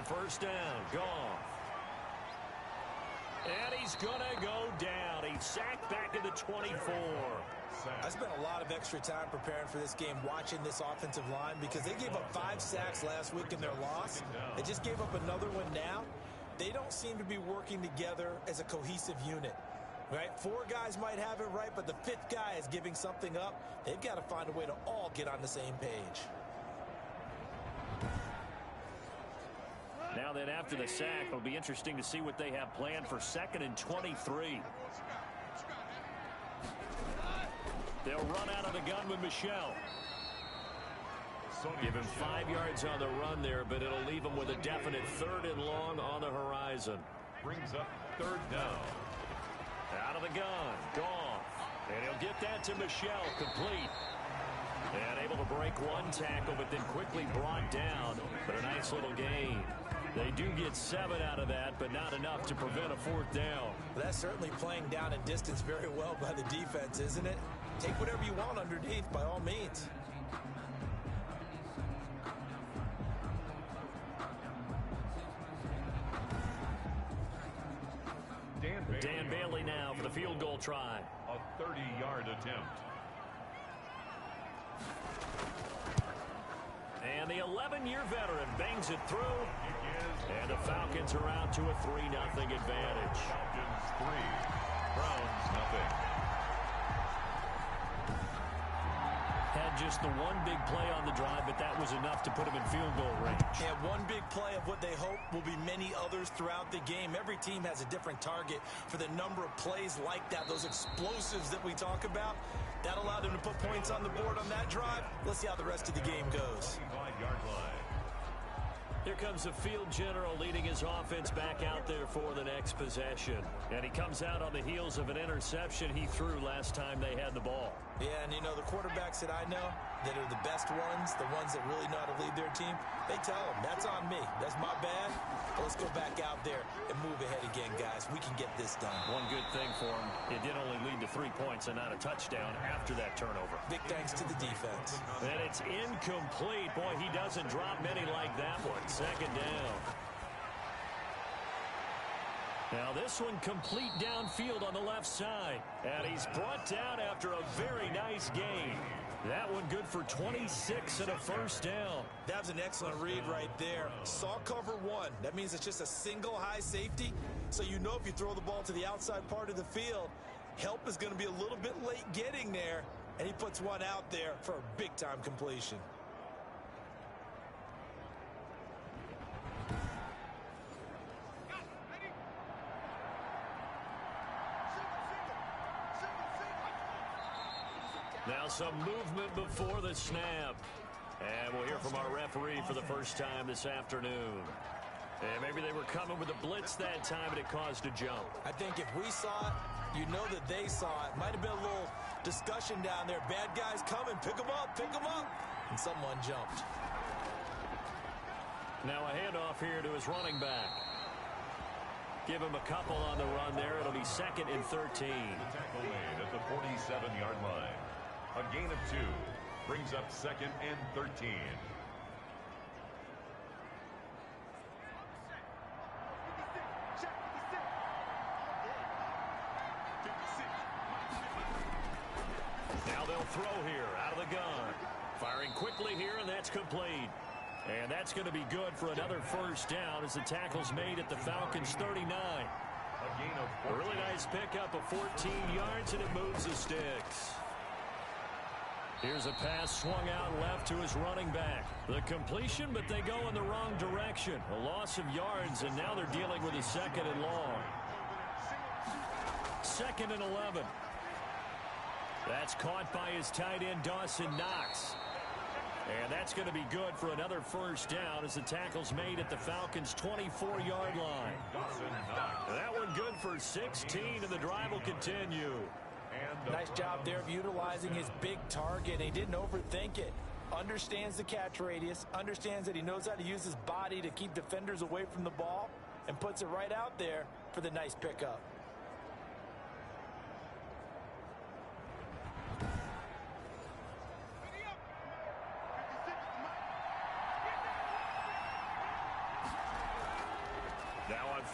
first down. Goff. And he's going to go down. He's sacked back at the 24. I spent a lot of extra time preparing for this game, watching this offensive line, because they gave up 5 sacks last week in their loss. They just gave up another one now. They don't seem to be working together as a cohesive unit. Right? 4 guys might have it right, but the 5th guy is giving something up. They've got to find a way to all get on the same page. Now then, after the sack, it'll be interesting to see what they have planned for 2nd and 23. They'll run out of the gun with Michel. Give him 5 yards on the run there, but it'll leave him with a definite 3rd and long on the horizon. Brings up 3rd down. Out of the gun, Goff. And he'll get that to Michel, complete. And able to break 1 tackle, but then quickly brought down. But a nice little gain. They do get 7 out of that, but not enough to prevent a 4th down. That's certainly playing down and distance very well by the defense, isn't it? Take whatever you want underneath, by all means. Dan Bailey now for the field goal try. A 30-yard attempt. And the 11-year veteran bangs it through. And the Falcons are out to a 3-0 advantage. Falcons 3, Browns nothing. Had just the one big play on the drive, but that was enough to put him in field goal range. And one big play of what they hope will be many others throughout the game. Every team has a different target for the number of plays like that, those explosives that we talk about. That allowed them to put points on the board on that drive. Let's see how the rest of the game goes. 25-yard line. Here comes the field general leading his offense back out there for the next possession. And he comes out on the heels of an interception he threw last time they had the ball. Yeah, and you know, the quarterbacks that I know that are the best ones, the ones that really know how to lead their team, they tell them, that's on me. That's my bad. But let's go back out there and move ahead again, guys. We can get this done. One good thing for him, it did only lead to 3 points and not a touchdown after that turnover. Big thanks to the defense. And it's incomplete. Boy, he doesn't drop many like that one. 2nd down. Now this one complete downfield on the left side. And he's brought down after a very nice gain. That one good for 26 and a 1st down. That was an excellent read right there. Saw cover 1. That means it's just a single high safety. So you know if you throw the ball to the outside part of the field, help is going to be a little bit late getting there. And he puts one out there for a big-time completion. Now some movement before the snap. And we'll hear from our referee for the first time this afternoon. And maybe they were coming with a blitz that time and it caused a jump. I think if we saw it, you know that they saw it. Might have been a little discussion down there. Bad guys coming. Pick them up. Pick them up. And someone jumped. Now a handoff here to his running back. Give him a couple on the run there. It'll be 2nd and 13. The tackle made at the 47-yard line. A gain of 2 brings up 2nd and 13. Now they'll throw here out of the gun. Firing quickly here, and that's complete. And that's going to be good for another 1st down as the tackle's made at the Falcons 39. A gain of 14. A really nice pickup of 14 yards, and it moves the sticks. Here's a pass swung out left to his running back. The completion, but they go in the wrong direction. A loss of yards, and now they're dealing with a 2nd and long. 2nd and 11. That's caught by his tight end, Dawson Knox. And that's going to be good for another 1st down as the tackle's made at the Falcons' 24-yard line. That one good for 16, and the drive will continue. Nice job there of utilizing his big target. He didn't overthink it. Understands the catch radius. Understands that he knows how to use his body to keep defenders away from the ball. And puts it right out there for the nice pickup.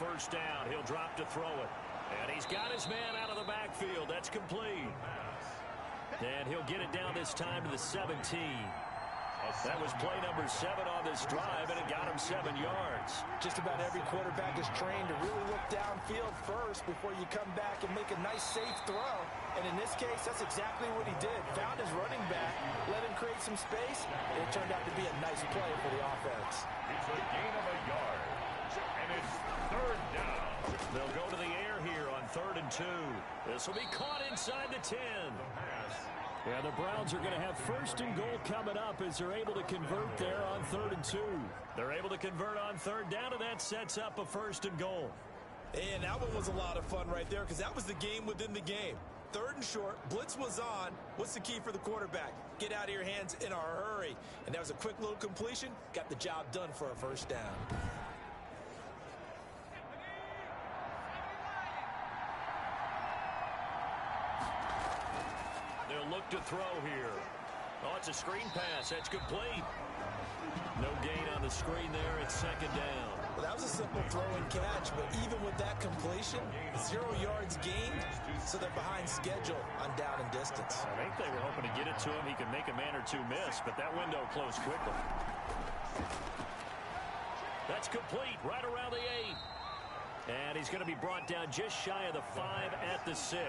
first down. He'll drop to throw it. And he's got his man out of the backfield. That's complete. And he'll get it down this time to the 17. That was play number 7 on this drive, and it got him 7 yards. Just about every quarterback is trained to really look downfield first before you come back and make a nice, safe throw. And in this case, that's exactly what he did. Found his running back, let him create some space, and it turned out to be a nice play for the offense. It's a gain of a yard, and it's third down. They'll go to the air here on 3rd and 2. This will be caught inside the 10. Yeah, the Browns are going to have 1st and goal coming up as they're able to convert there on 3rd and 2. They're able to convert on 3rd down, and that sets up a 1st and goal. And that one was a lot of fun right there because that was the game within the game. 3rd and short, blitz was on. What's the key for the quarterback? Get out of your hands in a hurry. And that was a quick little completion. Got the job done for a 1st down. They'll look to throw here. Oh, it's a screen pass. That's complete. No gain on the screen there. It's 2nd down. Well, that was a simple throw and catch, but even with that completion, 0 yards gained, so they're behind schedule on down and distance. I think they were hoping to get it to him. He could make a man or two miss, but that window closed quickly. That's complete right around the 8. And he's going to be brought down just shy of the 5 at the 6.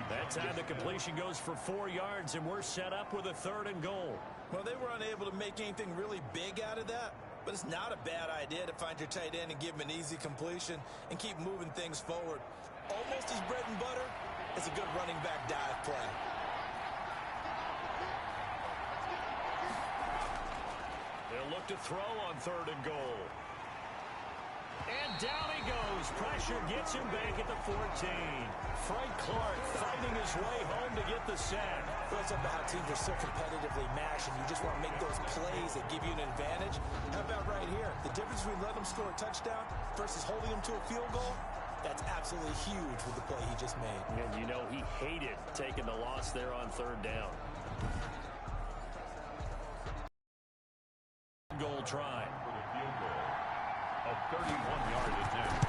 That time the completion goes for 4 yards, and we're set up with a 3rd and goal. Well, they were unable to make anything really big out of that, but it's not a bad idea to find your tight end and give him an easy completion and keep moving things forward. Almost his bread and butter. It's a good running back dive play. They'll look to throw on 3rd and goal. And down he goes. Pressure gets him back at the 14. Frank Clark fighting his way home to get the sack. Well, it's about how teams are so competitively matched, and you just want to make those plays that give you an advantage. How about right here? The difference between letting them score a touchdown versus holding them to a field goal, that's absolutely huge with the play he just made. And you know he hated taking the loss there on 3rd down. Goal try. For the field goal. A 31-yard attempt.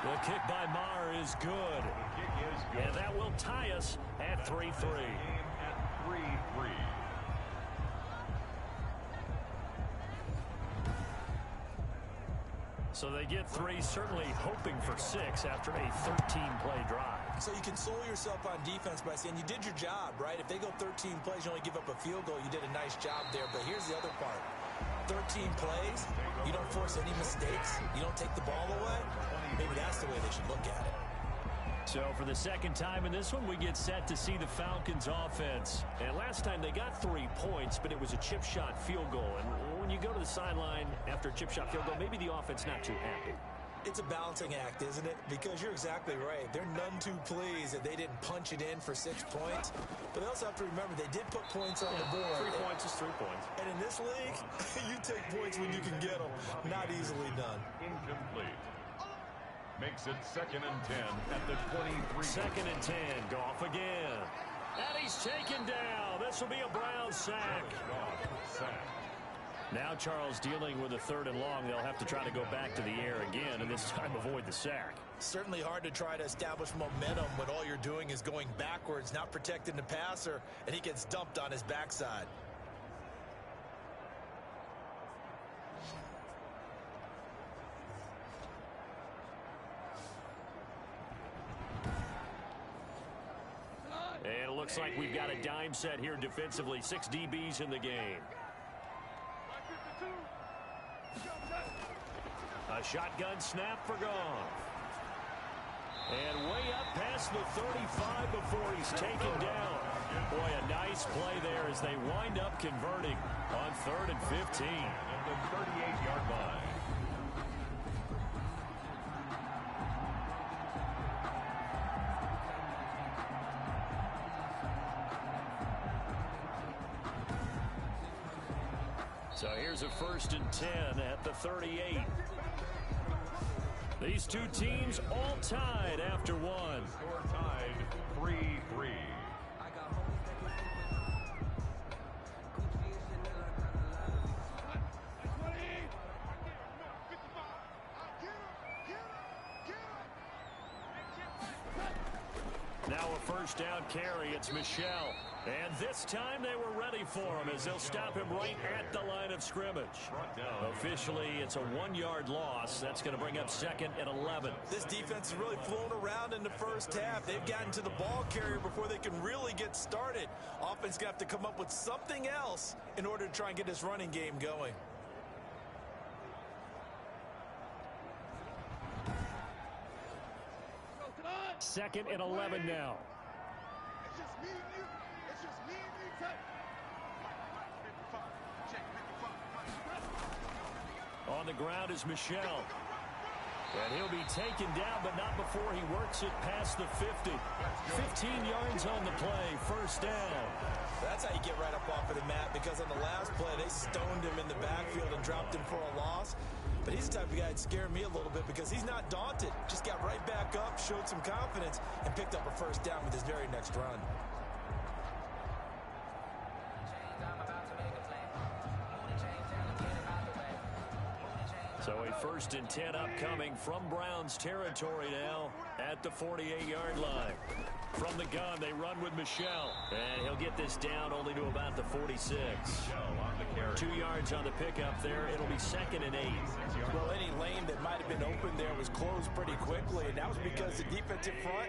The kick by Maher is good. The kick is good. And that will tie us at 3-3. Game at 3-3. So they get 3, certainly hoping for 6 after a 13-play drive. So you console yourself on defense by saying you did your job, right? If they go 13 plays, you only give up a field goal, you did a nice job there. But here's the other part. 13 plays, you don't force any mistakes, you don't take the ball away. Maybe that's the way they should look at it. So for the 2nd time in this one, we get set to see the Falcons offense. And last time they got 3 points, but it was a chip shot field goal. And when you go to the sideline after a chip shot field goal, maybe the offense not too happy. It's a balancing act, isn't it? Because you're exactly right. They're none too pleased that they didn't punch it in for 6 points. But they also have to remember they did put points on the board. 3 points is 3 points. And in this league, you take points when you can get them. Not easily done. Incomplete. Makes it 2nd and 10 at the 23. 2nd and 10. Goff again. And he's taken down. This will be a Brown sack. Sack. Now Charles dealing with a 3rd and long. They'll have to try to go back to the air again, and this time avoid the sack. Certainly hard to try to establish momentum when all you're doing is going backwards, not protecting the passer, and he gets dumped on his backside. And it looks like we've got a dime set here defensively. 6 DBs in the game. A shotgun snap for Goff. And way up past the 35 before he's taken down. Boy, a nice play there as they wind up converting on 3rd and 15. At the 38-yard line. So here's a 1st and 10 at the 38. These two teams all tied after one. Score tied 3-3. Now a first down carry. It's Michel. And this time they were ready for him as they'll stop him right at the line of scrimmage. Officially, it's a 1-yard loss. That's going to bring up 2nd and 11. This defense has really flown around in the first half. They've gotten to the ball carrier before they can really get started. Offense going to have to come up with something else in order to try and get this running game going. Second and 11 now. It's just me and you. It's just me and you. On the ground is Michel. And he'll be taken down, but not before he works it past the 50. 15 yards on the play. First down. That's how you get right up off of the mat, because on the last play, they stoned him in the backfield and dropped him for a loss. But he's the type of guy that scared me a little bit because he's not daunted. Just got right back up, showed some confidence, and picked up a first down with his very next run. So a 1st and 10 upcoming from Browns territory now at the 48-yard line. From the gun, they run with Michel. And he'll get this down only to about the 46. 2 yards on the pickup there. It'll be 2nd and 8. Well, any lane that might have been open there was closed pretty quickly, and that was because the defensive front,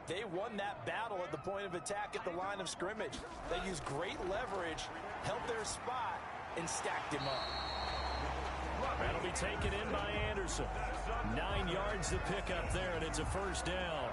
they won that battle at the point of attack at the line of scrimmage. They used great leverage, held their spot, and stacked him up. That'll be taken in by Anderson. 9 yards to pick up there, and it's a first down.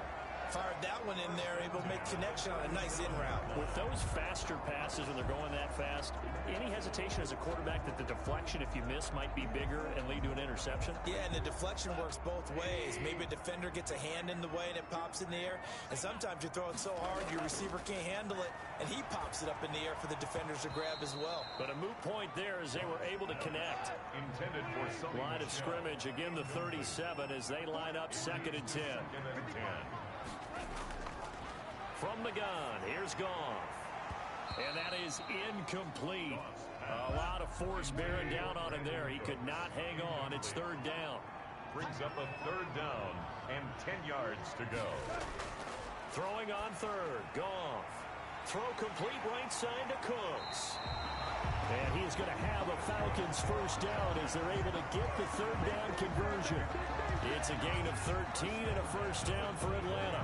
Fired that one in there, able to make connection on a nice in route. With those faster passes when they're going that fast, any hesitation as a quarterback that the deflection, if you miss, might be bigger and lead to an interception? Yeah, and the deflection works both ways. Maybe a defender gets a hand in the way and it pops in the air. And sometimes you throw it so hard your receiver can't handle it, and he pops it up in the air for the defenders to grab as well. But a moot point there as they were able to connect. Intended for line of scrimmage, again the 37 as they line up 2nd and 10. From the gun, here's Goff. And that is incomplete. A lot of force bearing down on him there. He could not hang on. It's 3rd down. Brings up a 3rd down and 10 yards to go. Throwing on 3rd, Goff. Throw complete right side to Cooks. And he's going to have a Falcons first down as they're able to get the 3rd down conversion. It's a gain of 13 and a first down for Atlanta.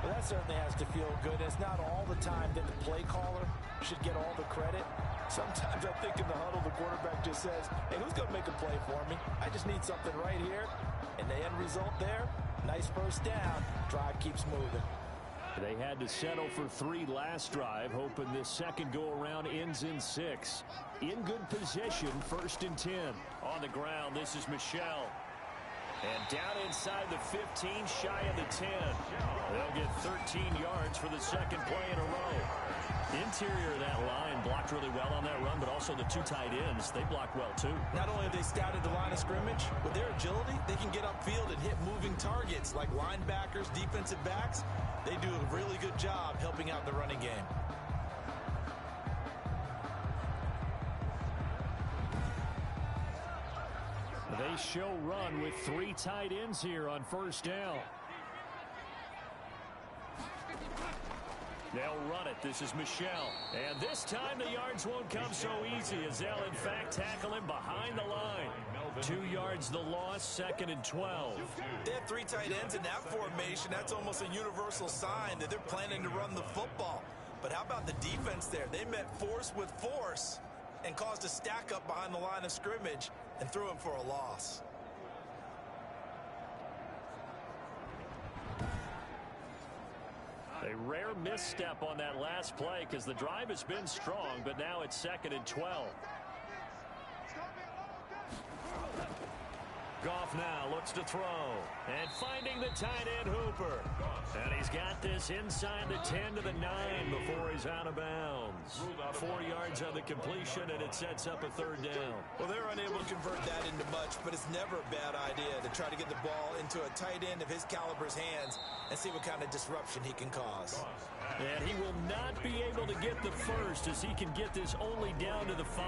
Well, that certainly has to feel good. It's not all the time that the play caller should get all the credit. Sometimes I think in the huddle, the quarterback just says, hey, who's going to make a play for me? I just need something right here. And the end result there, nice first down. Drive keeps moving. They had to settle for 3 last drive, hoping this second go-around ends in 6. In good position, 1st and 10. On the ground, this is Michel. And down inside the 15, shy of the 10. They'll get 13 yards for the second play in a row. Interior of that line blocked really well on that run, but also the 2 tight ends, they blocked well too. Not only have they scouted the line of scrimmage, with their agility, they can get upfield and hit moving targets like linebackers, defensive backs. They do a really good job helping out the running game. They show run with 3 tight ends here on first down. They'll run it. This is Michel. And this time the yards won't come so easy as they'll, in fact, tackle him behind the line. 2 yards the loss, 2nd and 12. They have 3 tight ends in that formation. That's almost a universal sign that they're planning to run the football. But how about the defense there? They met force with force and caused a stack up behind the line of scrimmage and threw him for a loss. A rare misstep on that last play because the drive has been strong, but now it's 2nd and 12. Goff now looks to throw. And finding the tight end Hooper. And he's got this inside the 10 to the 9 before he's out of bounds. 4 yards on the completion, and it sets up a 3rd down. Well, they're unable to convert that into much, but it's never a bad idea to try to get the ball into a tight end of his caliber's hands and see what kind of disruption he can cause. And he will not be able to get the first as he can get this only down to the 5.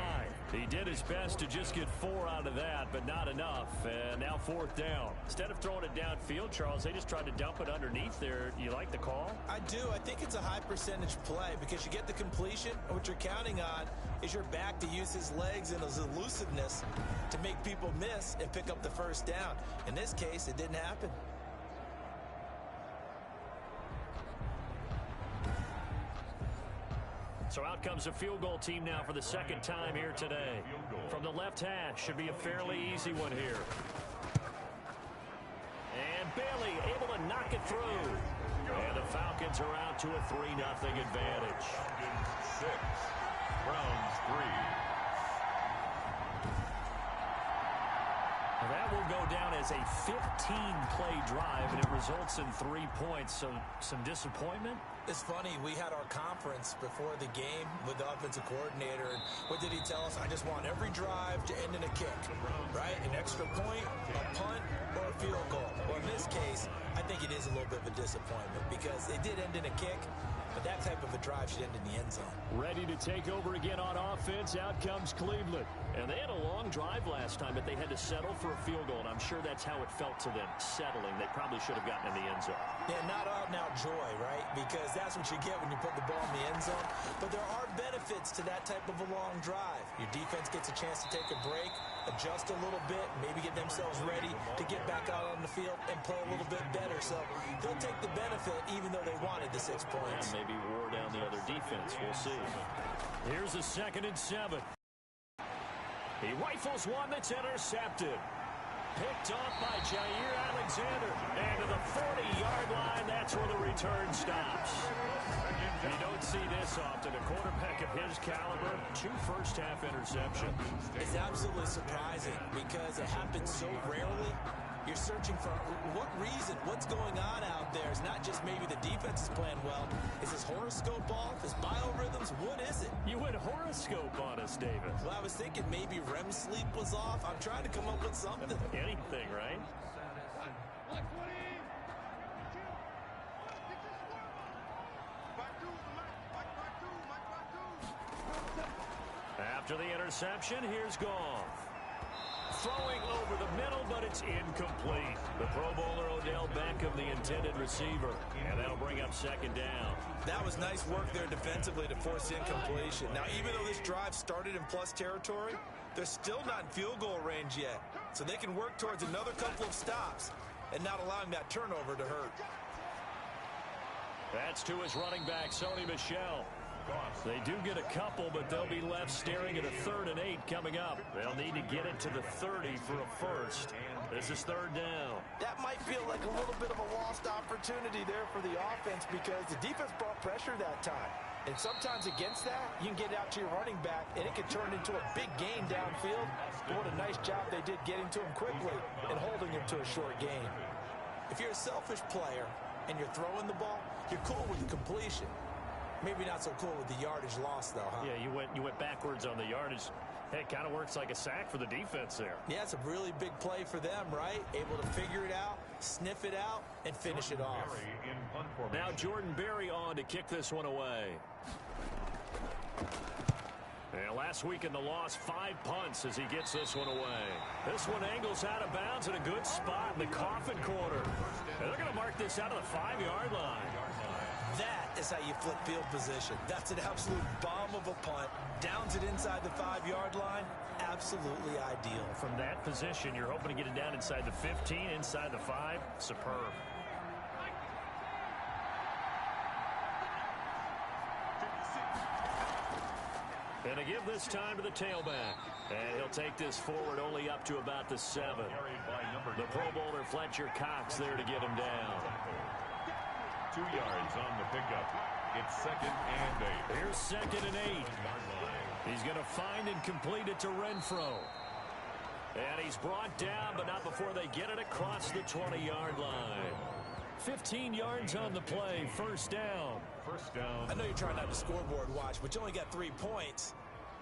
He did his best to just get 4 out of that, but not enough. And now 4th down. Instead of throwing it downfield, Charles, they just tried to dump it underneath there. You like the call? I do. I think it's a high percentage play because you get the completion. And what you're counting on is your back to use his legs and his elusiveness to make people miss and pick up the 1st down. In this case, it didn't happen. So out comes a field goal team now for the 2nd time here today. From the left hash, should be a fairly easy one here. And Bailey able to knock it through. And the Falcons are out to a 3-0 advantage. 6, Browns 3. That will go down as a 15-play drive, and it results in 3 points. So some disappointment. It's funny, we had our conference before the game with the offensive coordinator, and what did he tell us? I just want every drive to end in a kick, right? An extra point, a punt, or a field goal. Well, in this case, I think it is a little bit of a disappointment because it did end in a kick, but that type of a drive should end in the end zone. Ready to take over again on offense. Out comes Cleveland. And they had a long drive last time, but they had to settle for a field goal, and I'm sure that's how it felt to them, settling. They probably should have gotten in the end zone. Yeah, not out and out joy, right? Because that's what you get when you put the ball in the end zone. But there are benefits to that type of a long drive. Your defense gets a chance to take a break, adjust a little bit, maybe get themselves ready to get back out on the field and play a little bit better. So they'll take the benefit even though they wanted the 6 points. And maybe wore down the other defense. We'll see. Here's a 2nd and 7. He rifles one that's intercepted. Picked off by Jair Alexander. And to the 40-yard line, that's where the return stops. You don't see this often. A quarterback of his caliber, 2 first-half interceptions. It's absolutely surprising because it happens so rarely. You're searching for what reason, what's going on out there. It's not just maybe the defense is playing well. Is his horoscope off? His biorhythms? What is it? You went horoscope on us, David. Well, I was thinking maybe REM sleep was off. I'm trying to come up with something. Anything, right? After the interception, here's Goff. Throwing over the middle, but it's incomplete. The Pro Bowler Odell Beckham, the intended receiver. And that'll bring up 2nd down. That was nice work there defensively to force incompletion. Now, even though this drive started in plus territory, they're still not in field goal range yet. So they can work towards another couple of stops and not allowing that turnover to hurt. That's to his running back, Sony Michel. They do get a couple, but they'll be left staring at a 3rd and 8 coming up. They'll need to get it to the 30 for a first. This is 3rd down. That might feel like a little bit of a lost opportunity there for the offense because the defense brought pressure that time. And sometimes against that, you can get out to your running back, and it can turn into a big gain downfield. But what a nice job they did getting to him quickly and holding him to a short gain. If you're a selfish player and you're throwing the ball, you're cool with the completion. Maybe not so cool with the yardage loss, though, huh? Yeah, you went backwards on the yardage. Hey, it kind of works like a sack for the defense there. Yeah, it's a really big play for them, right? Able to figure it out, sniff it out, and finish it off. Now Jordan Berry on to kick this one away. And last week in the loss, 5 punts as he gets this one away. This one angles out of bounds in a good spot in the coffin corner. And they're going to mark this out of the 5-yard line. That is how you flip field position. That's an absolute bomb of a punt. Downs it inside the 5-yard line. Absolutely ideal. From that position, you're hoping to get it down inside the 15, inside the 5. Superb. And to give this time to the tailback. And he'll take this forward only up to about the 7. The Pro Bowler Fletcher Cox there to get him down. 2 yards on the pickup. It's 2nd and 8. Here's 2nd and 8. He's going to find and complete it to Renfro. And he's brought down, but not before they get it across the 20-yard line. 15 yards on the play. 1st down. I know you're trying not to scoreboard watch, but you only got 3 points.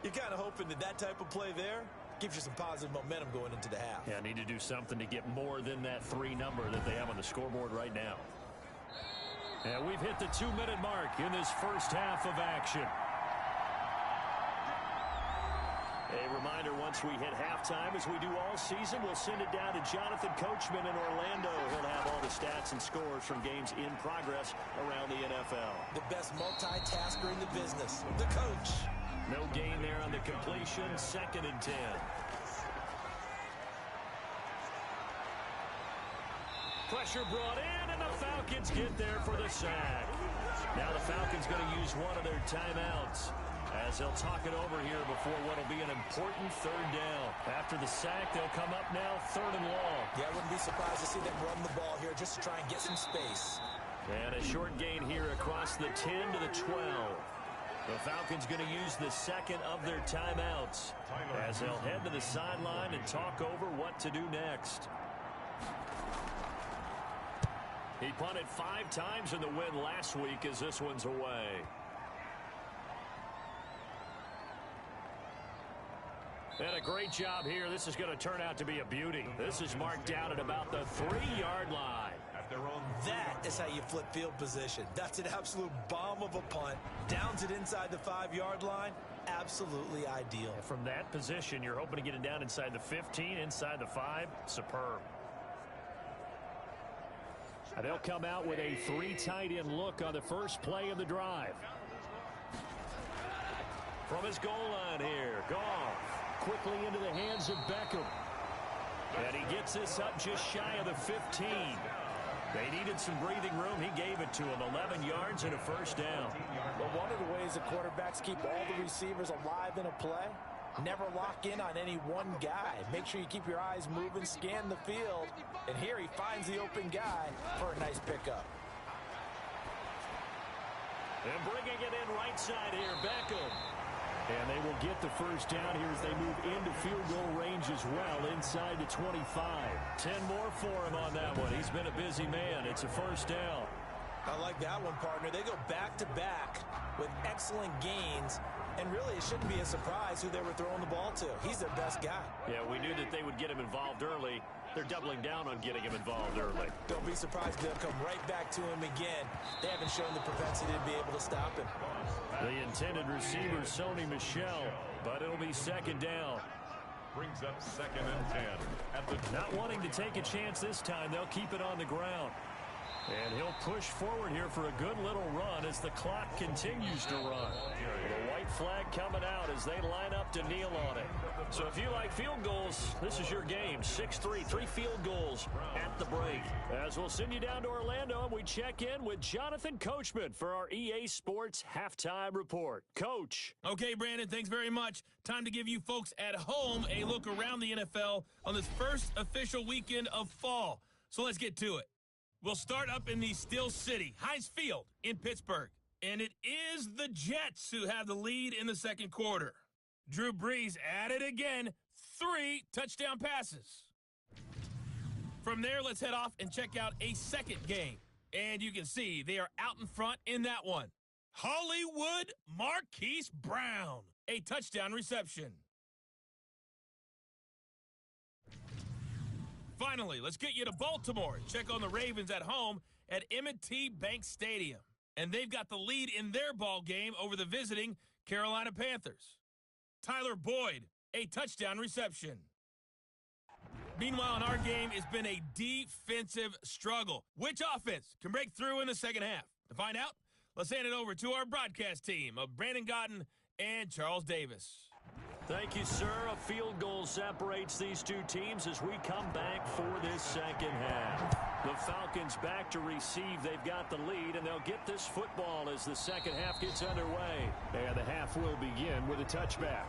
You're kind of hoping that that type of play there gives you some positive momentum going into the half. Yeah, need to do something to get more than that 3 number that they have on the scoreboard right now. And we've hit the 2-minute mark in this first half of action. A reminder. reminder, once we hit halftime, as we do all season, we'll send it down to Jonathan Coachman in Orlando. He'll have all the stats and scores from games in progress around the NFL. The best multitasker in the business, the coach. No gain there on the completion, 2nd and 10. Pressure brought in, and the Falcons get there for the sack. Now the Falcons going to use one of their timeouts as they'll talk it over here before what will be an important 3rd down. After the sack, they'll come up now 3rd and long. Yeah, I wouldn't be surprised to see them run the ball here just to try and get some space. And a short gain here across the 10 to the 12. The Falcons going to use the 2nd of their timeouts as they'll head to the sideline and talk over what to do next. He punted 5 times in the win last week as this one's away. And a great job here. This is going to turn out to be a beauty. This is marked down at about the 3-yard line. That is how you flip field position. That's an absolute bomb of a punt. Downs it inside the 5-yard line. Absolutely ideal. From that position, you're hoping to get it down inside the 15, inside the 5. Superb. And they'll come out with a 3 tight end look on the first play of the drive. From his goal line here, Goff quickly into the hands of Beckham. And he gets this up just shy of the 15. They needed some breathing room. He gave it to him. 11 yards and a 1st down. Well, one of the ways the quarterbacks keep all the receivers alive in a play, never lock in on any one guy. Make sure you keep your eyes moving, scan the field. And here he finds the open guy for a nice pickup. And bringing it in right side here, Beckham. And they will get the 1st down here as they move into field goal range as well, inside the 25. 10 more for him on that one. He's been a busy man. It's a 1st down. I like that one, partner. They go back-to-back with excellent gains. And really, it shouldn't be a surprise who they were throwing the ball to. He's their best guy. Yeah, we knew that they would get him involved early. They're doubling down on getting him involved early. Don't be surprised they'll come right back to him again. They haven't shown the propensity to be able to stop him. The intended receiver, Sony Michel, but it'll be 2nd down. Brings up 2nd and 10. Not wanting to take a chance this time, they'll keep it on the ground. And he'll push forward here for a good little run as the clock continues to run. The white flag coming out as they line up to kneel on it. So if you like field goals, this is your game. 6-3, 3 field goals at the break. As we'll send you down to Orlando, and we check in with Jonathan Coachman for our EA Sports Halftime Report. Coach. Okay, Brandon, thanks very much. Time to give you folks at home a look around the NFL on this first official weekend of fall. So let's get to it. We'll start up in the Steel City, Heinz Field in Pittsburgh. And it is the Jets who have the lead in the 2nd quarter. Drew Brees at it again, 3 touchdown passes. From there, let's head off and check out a 2nd game. And you can see they are out in front in that one. Hollywood Marquise Brown, a touchdown reception. Finally, let's get you to Baltimore and check on the Ravens at home at M&T Bank Stadium. And they've got the lead in their ball game over the visiting Carolina Panthers. Tyler Boyd, a touchdown reception. Meanwhile, in our game, it's been a defensive struggle. Which offense can break through in the 2nd half? To find out, let's hand it over to our broadcast team of Brandon Gotten and Charles Davis. Thank you, sir. A field goal separates these two teams as we come back for this 2nd half. The Falcons back to receive. They've got the lead, and they'll get this football as the 2nd half gets underway. And the half will begin with a touchback.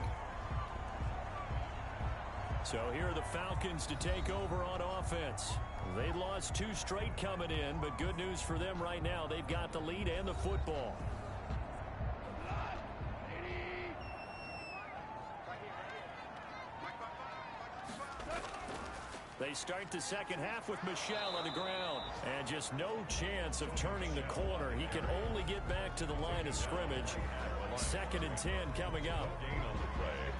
So here are the Falcons to take over on offense. They lost 2 straight coming in, but good news for them right now. They've got the lead and the football. They start the 2nd half with Michel on the ground. And just no chance of turning the corner. He can only get back to the line of scrimmage. 2nd and 10 coming up.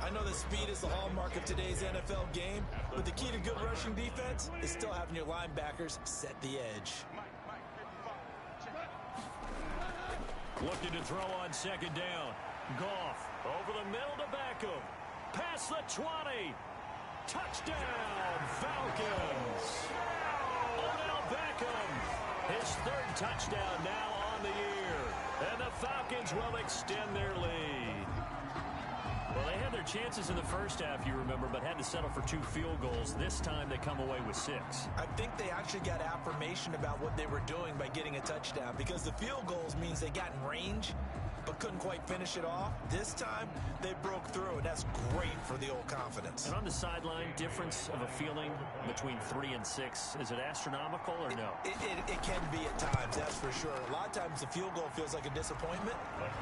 I know that speed is the hallmark of today's NFL game, but the key to good rushing defense is still having your linebackers set the edge. Looking to throw on 2nd down. Goff over the middle to Beckham. Past the 20. Touchdown, Falcons. Odell Beckham. His third touchdown now on the year. And the Falcons will extend their lead. Well, they had their chances in the first half, you remember, but had to settle for 2 field goals. This time they come away with 6. I think they actually got affirmation about what they were doing by getting a touchdown, because the field goals means they got in range but couldn't quite finish it off. This time they broke through, and that's great for the old confidence. And on the sideline, difference of a feeling between 3 and 6, is it astronomical or no? It can be at times, that's for sure. A lot of times the field goal feels like a disappointment.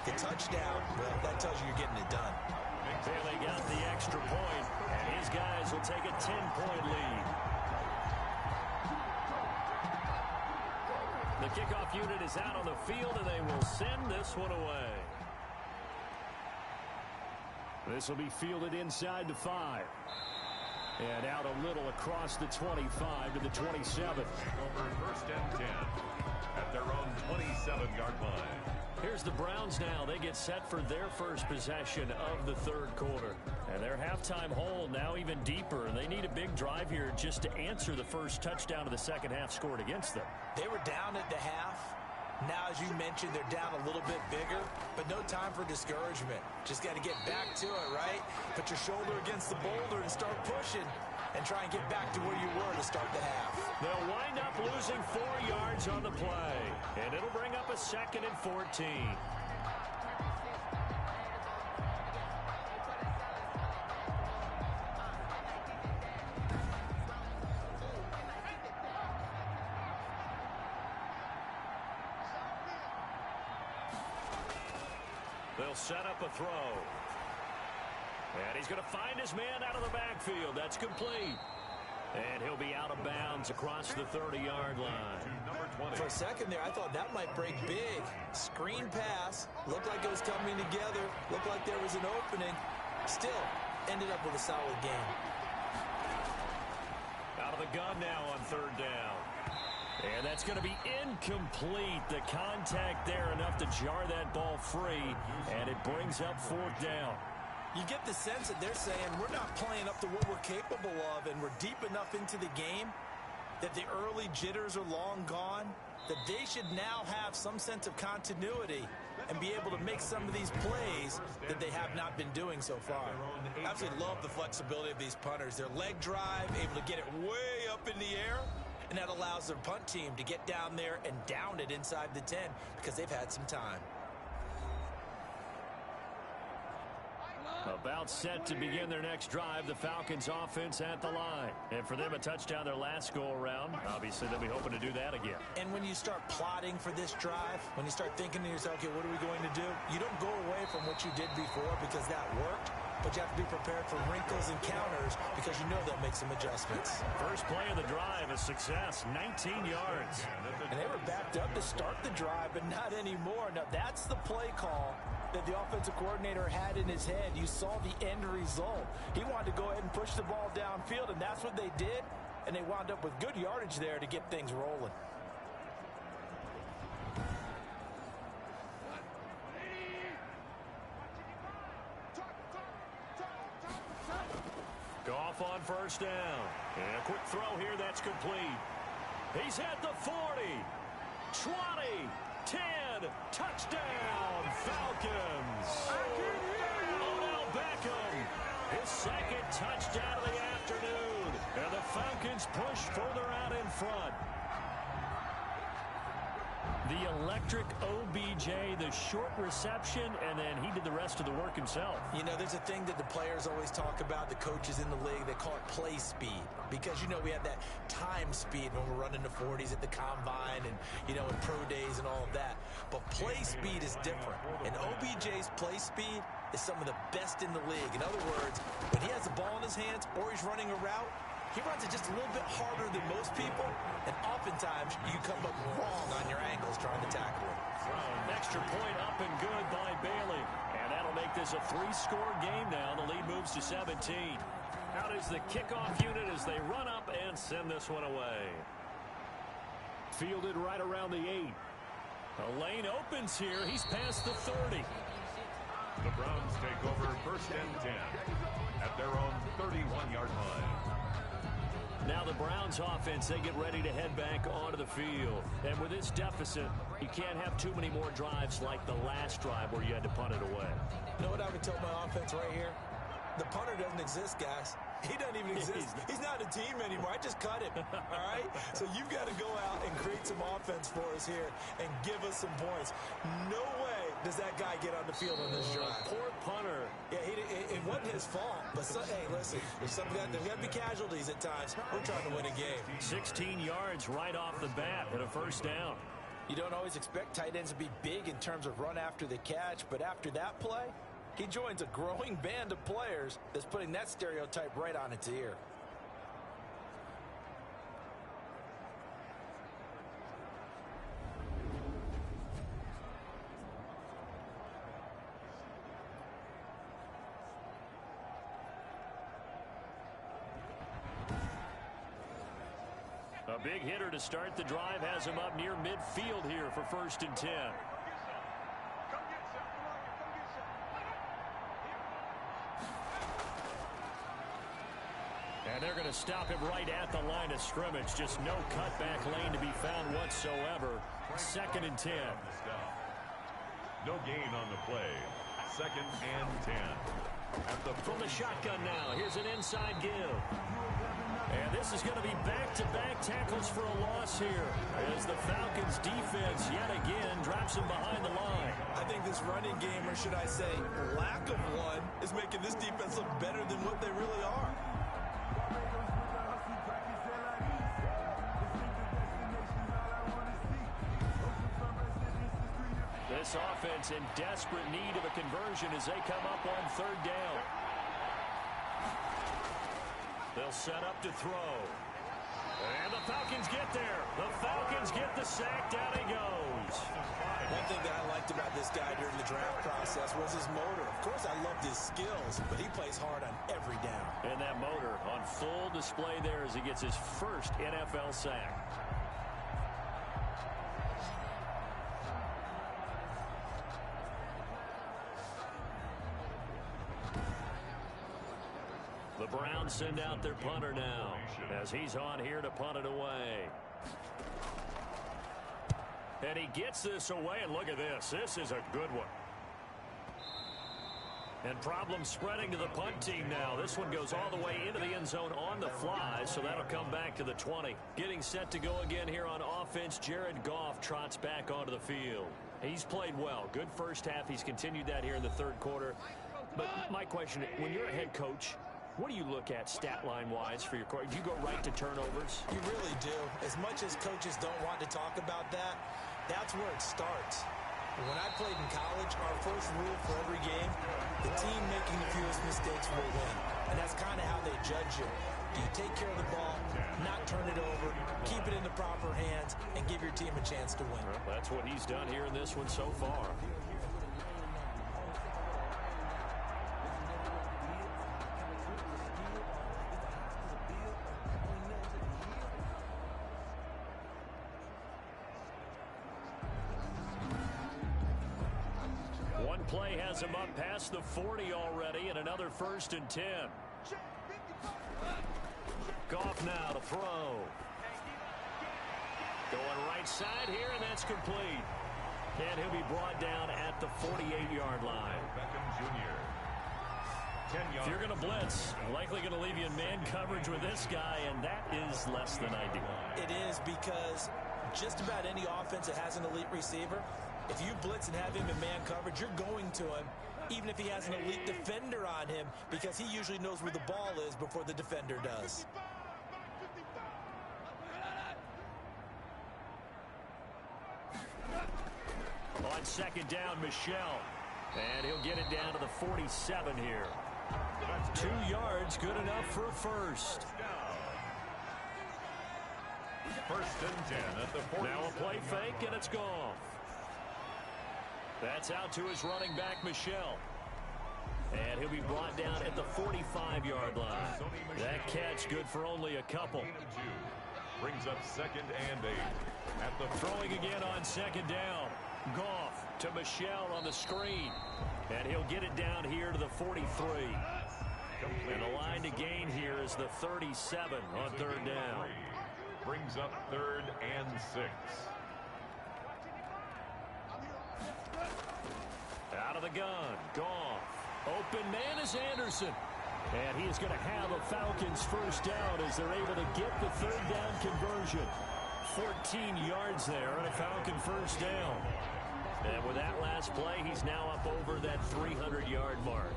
The touchdown, well, that tells you you're getting it done. Bailey got the extra point, and his guys will take a 10-point lead. The kickoff unit is out on the field, and they will send this one away. This will be fielded inside the 5. And out a little across the 25 to the 27. Over 1st and 10 at their own 27-yard line. Here's the Browns now. They get set for their first possession of the third quarter. And their halftime hole now even deeper. And they need a big drive here just to answer the first touchdown of the second half scored against them. They were down at the half. Now, as you mentioned, they're down a little bit bigger, but no time for discouragement. Just got to get back to it, right? Put your shoulder against the boulder and start pushing and try and get back to where you were to start the half. They'll wind up losing 4 yards on the play, and it'll bring up a 2nd and 14. They'll set up a throw. And he's going to find his man out of the backfield. That's complete. And he'll be out of bounds across the 30-yard line. For a second there, I thought that might break big. Screen pass. Looked like it was coming together. Looked like there was an opening. Still, ended up with a solid game. Out of the gun now on 3rd down. And that's going to be incomplete. The contact there enough to jar that ball free. And it brings up 4th down. You get the sense that they're saying we're not playing up to what we're capable of, and we're deep enough into the game that the early jitters are long gone, that they should now have some sense of continuity and be able to make some of these plays that they have not been doing so far. Absolutely love the flexibility of these punters. Their leg drive, able to get it way up in the air, and that allows their punt team to get down there and down it inside the 10 because they've had some time. About set to begin their next drive, the Falcons offense at the line. And for them, a touchdown their last go-around. Obviously, they'll be hoping to do that again. And when you start plotting for this drive, when you start thinking to yourself, okay, what are we going to do? You don't go away from what you did before because that worked, but you have to be prepared for wrinkles and counters because you know they'll make some adjustments. First play of the drive, a success, 19 yards. And they were backed up to start the drive, but not anymore. Now, that's the play call that the offensive coordinator had in his head. You saw the end result. He wanted to go ahead and push the ball downfield, and that's what they did, and they wound up with good yardage there to get things rolling. Goff on 1st down. And a quick throw here that's complete. He's at the 40, 20, 10, touchdown, Falcons. Odell Beckham, his 2nd touchdown of the afternoon. And the Falcons push further out in front. The electric OBJ, the short reception, and then he did the rest of the work himself. You know, there's a thing that the players always talk about, the coaches in the league, they call it play speed. Because, you know, we have that time speed when we're running the 40s at the combine and, you know, in pro days and all of that. But play speed is different. And OBJ's play speed is some of the best in the league. In other words, when he has the ball in his hands or he's running a route, he runs it just a little bit harder than most people, and oftentimes you come up wrong on your angles trying to tackle him. Extra point up and good by Bailey. And that'll make this a 3-score game now. The lead moves to 17. Out is the kickoff unit as they run up and send this one away. Fielded right around the 8. A lane opens here. He's past the 30. The Browns take over 1st and 10 at their own 31-yard line. Now the Browns offense, they get ready to head back onto the field. And with this deficit, you can't have too many more drives like the last drive where you had to punt it away. You know what I would tell my offense right here? The punter doesn't exist, guys. He doesn't even exist. He's not a team anymore. I just cut him, all right? So you've got to go out and create some offense for us here and give us some points. No way does that guy get on the field on this drive. Poor punter. Yeah, it wasn't his fault. But, hey, listen, there's got to be casualties at times. We're trying to win a game. 16 yards right off the bat and a first down. You don't always expect tight ends to be big in terms of run after the catch, but after that play, he joins a growing band of players that's putting that stereotype right on its ear. A big hitter to start the drive has him up near midfield here for 1st and 10. And they're going to stop him right at the line of scrimmage. Just no cutback lane to be found whatsoever. 2nd and 10. No gain on the play. 2nd and 10. From the shotgun now, here's an inside give. And this is going to be back-to-back tackles for a loss here as the Falcons defense yet again drops him behind the line. I think this running game, or should I say lack of one, is making this defense look better than what they really are. This offense in desperate need of a conversion as they come up on 3rd down. They'll set up to throw. And the Falcons get there. The Falcons get the sack. Down he goes. One thing that I liked about this guy during the draft process was his motor. Of course, I loved his skills, but he plays hard on every down. And that motor on full display there as he gets his first NFL sack. The Browns send out their punter now as he's on here to punt it away. And he gets this away, and look at this. This is a good one. And problem spreading to the punt team now. This one goes all the way into the end zone on the fly, so that'll come back to the 20. Getting set to go again here on offense, Jared Goff trots back onto the field. He's played well. Good first half. He's continued that here in the 3rd quarter. But my question, when you're a head coach, what do you look at stat line-wise for your court? Do you go right to turnovers? You really do. As much as coaches don't want to talk about that, that's where it starts. When I played in college, our first rule for every game, the team making the fewest mistakes will win. And that's kind of how they judge you. Do you take care of the ball, not turn it over, keep it in the proper hands, and give your team a chance to win? Well, that's what he's done here in this one so far. One play has him up past the 40 already, and another 1st and 10. Goff now to throw. Going right side here, and that's complete. And he'll be brought down at the 48-yard line. Beckham Jr. 10 yards. If you're going to blitz, likely going to leave you in man coverage with this guy, and that is less than ideal. It is, because just about any offense that has an elite receiver, if you blitz and have him in man coverage, you're going to him, even if he has an elite defender on him, because he usually knows where the ball is before the defender does. On 2nd down, Michelle. And he'll get it down to the 47 here. 2 yards, good enough for a first. 1st and 10 at the 40. Now a play fake, and it's gone. That's out to his running back, Michelle. And he'll be brought down at the 45-yard line. That catch good for only a couple. Brings up 2nd and 8. At the throwing again on 2nd down. Goff to Michelle on the screen. And he'll get it down here to the 43. And the line to gain here is the 37 on third down. Brings up 3rd and 6. Out of the gun. Goff. Open man is Anderson. And he is going to have a Falcons first down as they're able to get the third down conversion. 14 yards there and a Falcon first down. And with that last play, he's now up over that 300-yard mark.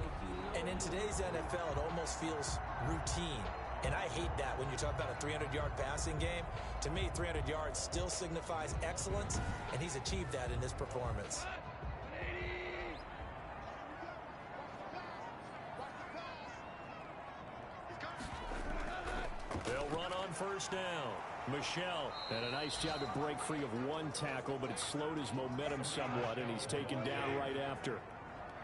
And in today's NFL, it almost feels routine. And I hate that when you talk about a 300-yard passing game. To me, 300 yards still signifies excellence, and he's achieved that in his performance. They'll run on first down. Michelle had a nice job to break free of one tackle, but it slowed his momentum somewhat, and he's taken down right after.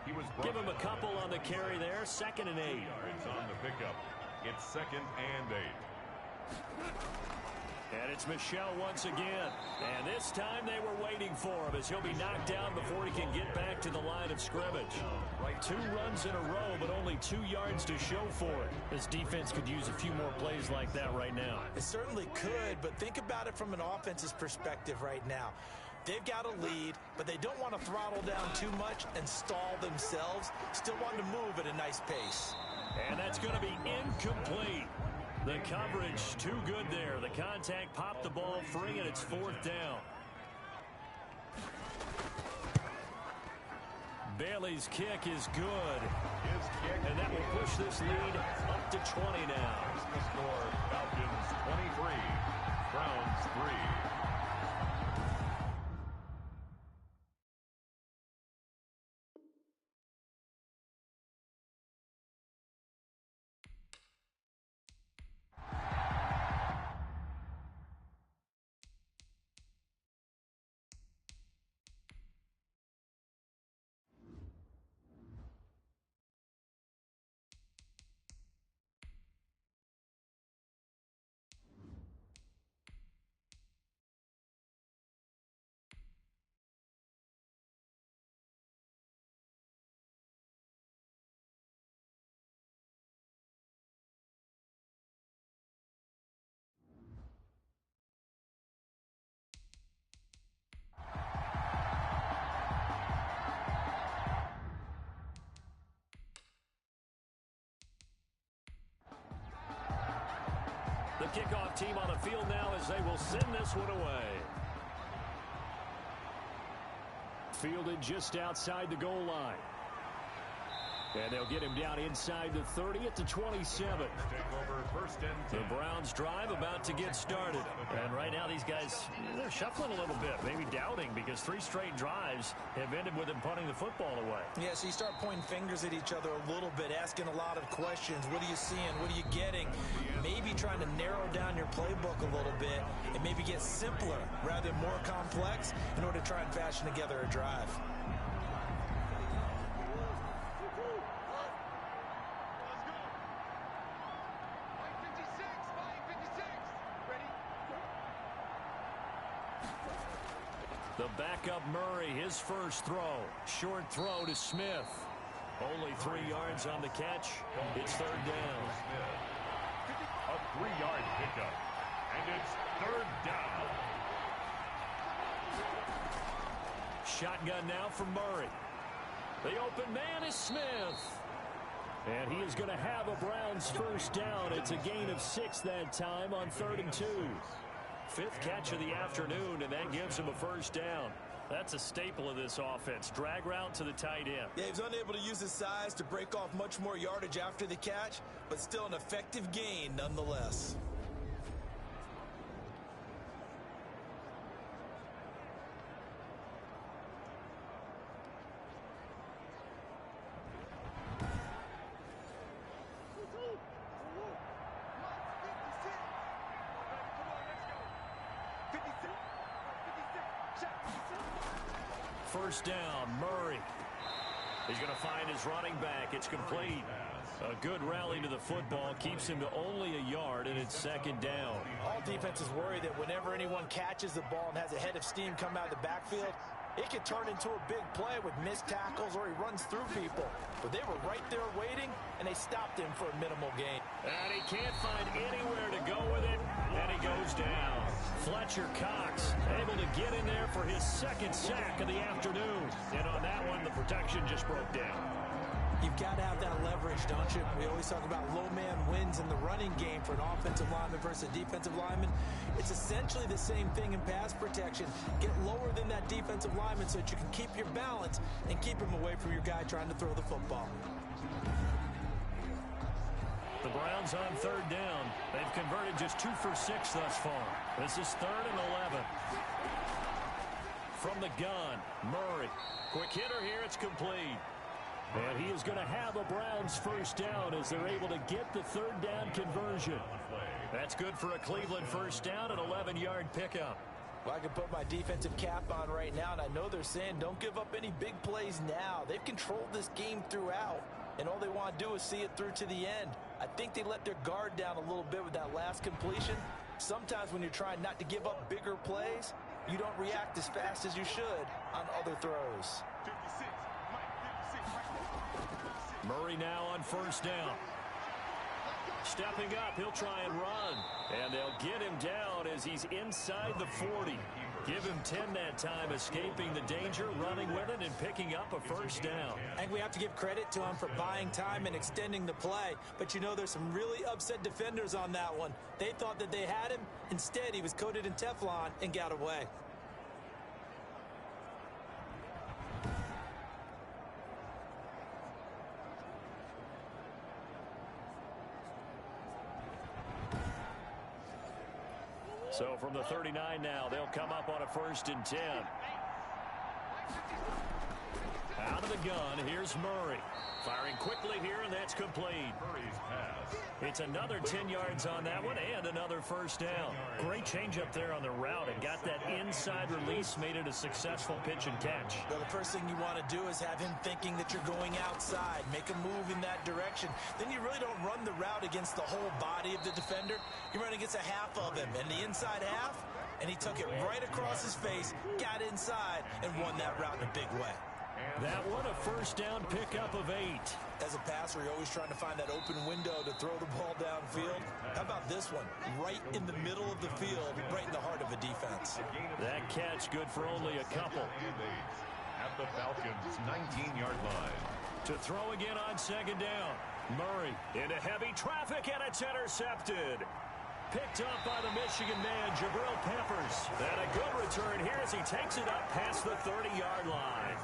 Give him a couple on the carry there. 2nd and 8. Yards on the pickup. It's 2nd and 8. And it's Michelle once again. And this time they were waiting for him as he'll be knocked down before he can get back to the line of scrimmage. 2 runs in a row, but only 2 yards to show for it. This defense could use a few more plays like that right now. It certainly could, but think about it from an offense's perspective right now. They've got a lead, but they don't want to throttle down too much and stall themselves. Still want to move at a nice pace. And that's going to be incomplete. The coverage too good there. The contact popped the ball free, and it's 4th down. Bailey's kick is good. And that will push this lead up to 20 now. The score, Falcons 23, Browns 3. The kickoff team on the field now as they will send this one away. Fielded just outside the goal line. And they'll get him down inside the 30 at the 27. Take over 1st and 10. The Browns drive about to get started. And right now these guys, they're shuffling a little bit, maybe doubting, because 3 straight drives have ended with them punting the football away. Yeah, so you start pointing fingers at each other a little bit, asking a lot of questions. What are you seeing? What are you getting? Maybe trying to narrow down your playbook a little bit and maybe get simpler rather than more complex in order to try and fashion together a drive. The backup Murray, his first throw. Short throw to Smith. Only 3 yards on the catch. It's 3rd down. A 3-yard pickup. And it's 3rd down. Shotgun now from Murray. The open man is Smith. And he is going to have a Browns first down. It's a gain of 6 that time on 3rd and 2. 5th catch of the afternoon, and that gives him a first down. That's a staple of this offense. Drag route to the tight end. Yeah, he was unable to use his size to break off much more yardage after the catch, but still an effective gain nonetheless. First down, Murray. He's going to find his running back. It's complete. A good rally to the football keeps him to only a yard, and it's 2nd down. All defenses worry that whenever anyone catches the ball and has a head of steam come out of the backfield, It could turn into a big play with missed tackles or he runs through people. But they were right there waiting, and they stopped him for a minimal gain. And he can't find anywhere to go with it, and he goes down. Fletcher Cox able to get in there for his second sack of the afternoon. And on that one, the protection just broke down. You've got to have that leverage, don't you? We always talk about low man wins in the running game for an offensive lineman versus a defensive lineman. It's essentially the same thing in pass protection. Get lower than that defensive lineman so that you can keep your balance and keep him away from your guy trying to throw the football. The Browns on third down. They've converted just 2 for 6 thus far. This is 3rd and 11. From the gun, Murray. Quick hitter here, it's complete. And he is going to have a Browns first down as they're able to get the 3rd down conversion. That's good for a Cleveland first down, an 11-yard pickup. Well, I can put my defensive cap on right now, and I know they're saying don't give up any big plays now. They've controlled this game throughout, and all they want to do is see it through to the end. I think they let their guard down a little bit with that last completion. Sometimes when you're trying not to give up bigger plays, you don't react as fast as you should on other throws. Murray now on first down. Stepping up, he'll try and run. And they'll get him down as he's inside the 40. Give him 10 that time, escaping the danger, running with it, and picking up a first down. I think we have to give credit to him for buying time and extending the play. But, you know, there's some really upset defenders on that one. They thought that they had him. Instead, he was coated in Teflon and got away. So from the 39 now, they'll come up on a 1st and 10. Out of the gun, here's Murray. Firing quickly here, and that's complete. Murray's pass. It's another 10 yards on that one and another first down. Great change up there on the route and got that inside release, made it a successful pitch and catch. Well, the first thing you want to do is have him thinking that you're going outside, make a move in that direction. Then you really don't run the route against the whole body of the defender. You run against a half of him, and the inside half, and he took it right across his face, got inside, and won that route in a big way. That one a first down pickup of 8. As a passer, you're always trying to find that open window to throw the ball downfield. How about this one? Right in the middle of the field, right in the heart of a defense. That catch good for only a couple. At the Falcons' 19-yard line. To throw again on 2nd down. Murray into heavy traffic, and it's intercepted. Picked up by the Michigan man, Jabril Peppers. And a good return here as he takes it up past the 30-yard line.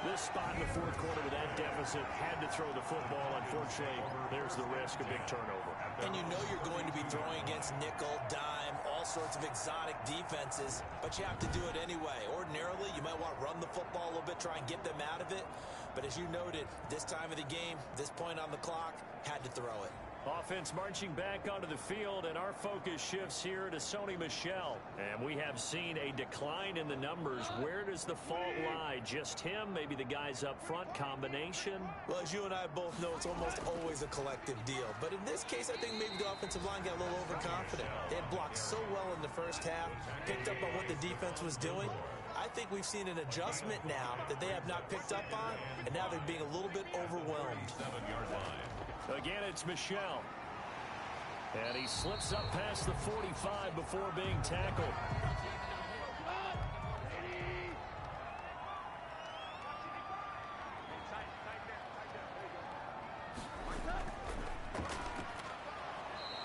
This spot in the 4th quarter with that deficit, had to throw the football. Unfortunately, there's the risk of big turnover. And you know you're going to be throwing against nickel, dime, all sorts of exotic defenses, but you have to do it anyway. Ordinarily, you might want to run the football a little bit, try and get them out of it. But as you noted, this time of the game, this point on the clock, had to throw it. Offense marching back onto the field, and our focus shifts here to Sony Michel. And we have seen a decline in the numbers. Where does the fault lie? Just him? Maybe the guys up front? Combination? Well, as you and I both know, it's almost always a collective deal. But in this case, I think maybe the offensive line got a little overconfident. They had blocked so well in the first half, picked up on what the defense was doing. I think we've seen an adjustment now that they have not picked up on, and now they're being a little bit overwhelmed. 7-yard line. Again, it's Michel. And he slips up past the 45 before being tackled.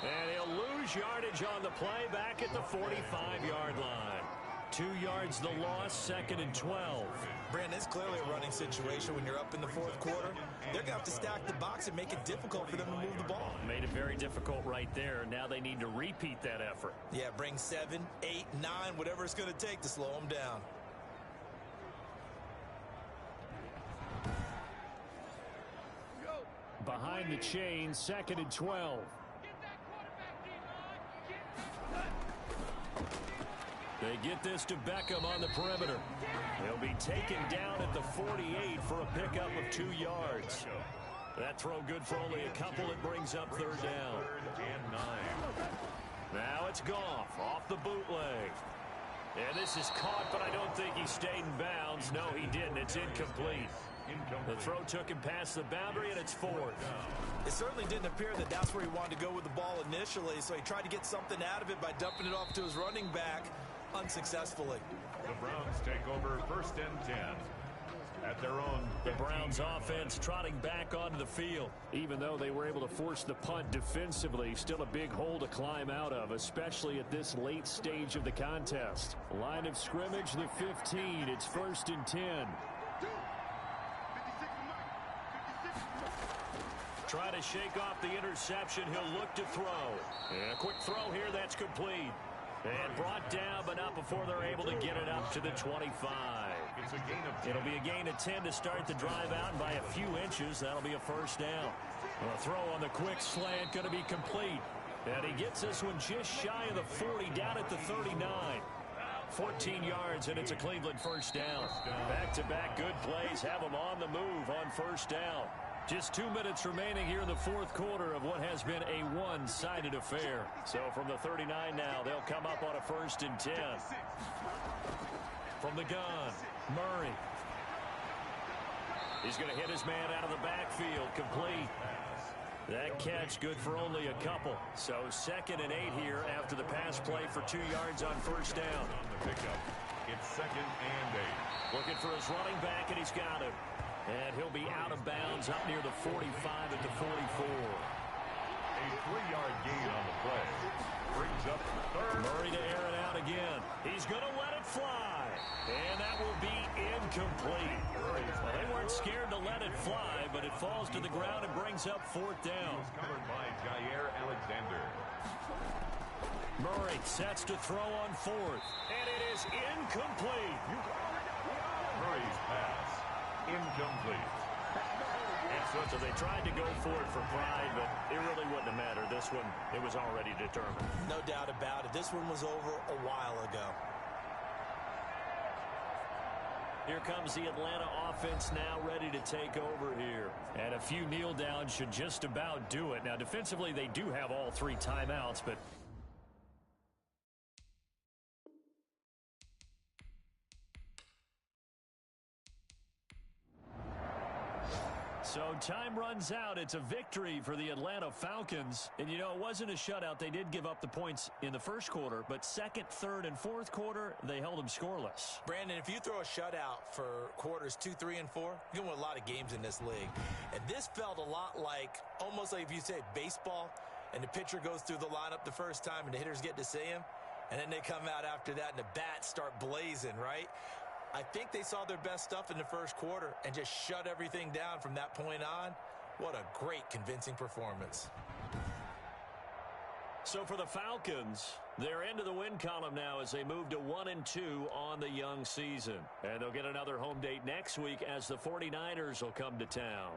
And he'll lose yardage on the play back at the 45-yard line. 2 yards the loss, 2nd and 12. Brandon, it's clearly a running situation when you're up in the 4th quarter. They're going to have to stack the box and make it difficult for them to move the ball. Made it very difficult right there. Now they need to repeat that effort. Yeah, bring 7, 8, 9, whatever it's going to take to slow them down. Behind the chain, 2nd and 12. They get this to Beckham on the perimeter. He'll be taken down at the 48 for a pickup of 2 yards. That throw good for only a couple. It brings up 3rd down. 3rd and 9. Now it's Goff off the bootleg. And this is caught, but I don't think he stayed in bounds. No, he didn't. It's incomplete. The throw took him past the boundary, and it's fourth. It certainly didn't appear that that's where he wanted to go with the ball initially, so he tried to get something out of it by dumping it off to his running back unsuccessfully. The Browns take over 1st and 10. At their own. The Browns offense trotting back onto the field. Even though they were able to force the punt defensively, still a big hole to climb out of, especially at this late stage of the contest. Line of scrimmage, the 15. It's 1st and 10. Try to shake off the interception. He'll look to throw. And a quick throw here. That's complete. And brought down, but not before they're able to get it up to the 25. It's a gain of 10. It'll be a gain of 10 to start the drive out, and by a few inches, that'll be a first down. A throw on the quick slant going to be complete. And he gets this one just shy of the 40, down at the 39. 14 yards, and it's a Cleveland first down. Back-to-back good plays have them on the move on first down. Just 2 minutes remaining here in the fourth quarter of what has been a one-sided affair. So from the 39 now, they'll come up on a 1st and 10. From the gun, Murray. He's going to hit his man out of the backfield, complete. That catch good for only a couple. So 2nd and 8 here after the pass play for 2 yards on first down. On the pickup, it's 2nd and 8. Looking for his running back, and he's got him. And he'll be out of bounds up near the 45 at the 44. A 3-yard gain on the play. Brings up 3rd. Murray to air it out again. He's going to let it fly. And that will be incomplete. Well, they weren't scared to let it fly, but it falls to the ground and brings up 4th down. It was covered by Jair Alexander. Murray sets to throw on 4th. And it is incomplete. Murray's pass. Incomplete. So they tried to go for it for pride, but it really wouldn't have mattered. This one, it was already determined. No doubt about it. This one was over a while ago. Here comes the Atlanta offense now ready to take over here. And a few kneel downs should just about do it. Now, defensively, they do have all 3 timeouts, but so time runs out. It's a victory for the Atlanta Falcons. And, you know, it wasn't a shutout. They did give up the points in the first quarter, but 2nd, 3rd, and 4th quarter, they held them scoreless. Brandon, if you throw a shutout for quarters 2, 3, and 4, you're going to win a lot of games in this league. And this felt a lot like, almost like if you say baseball, and the pitcher goes through the lineup the first time, and the hitters get to see him, and then they come out after that, and the bats start blazing, right? I think they saw their best stuff in the first quarter and just shut everything down from that point on. What a great, convincing performance. So for the Falcons, they're into the win column now as they move to 1-2 on the young season. And they'll get another home date next week as the 49ers will come to town.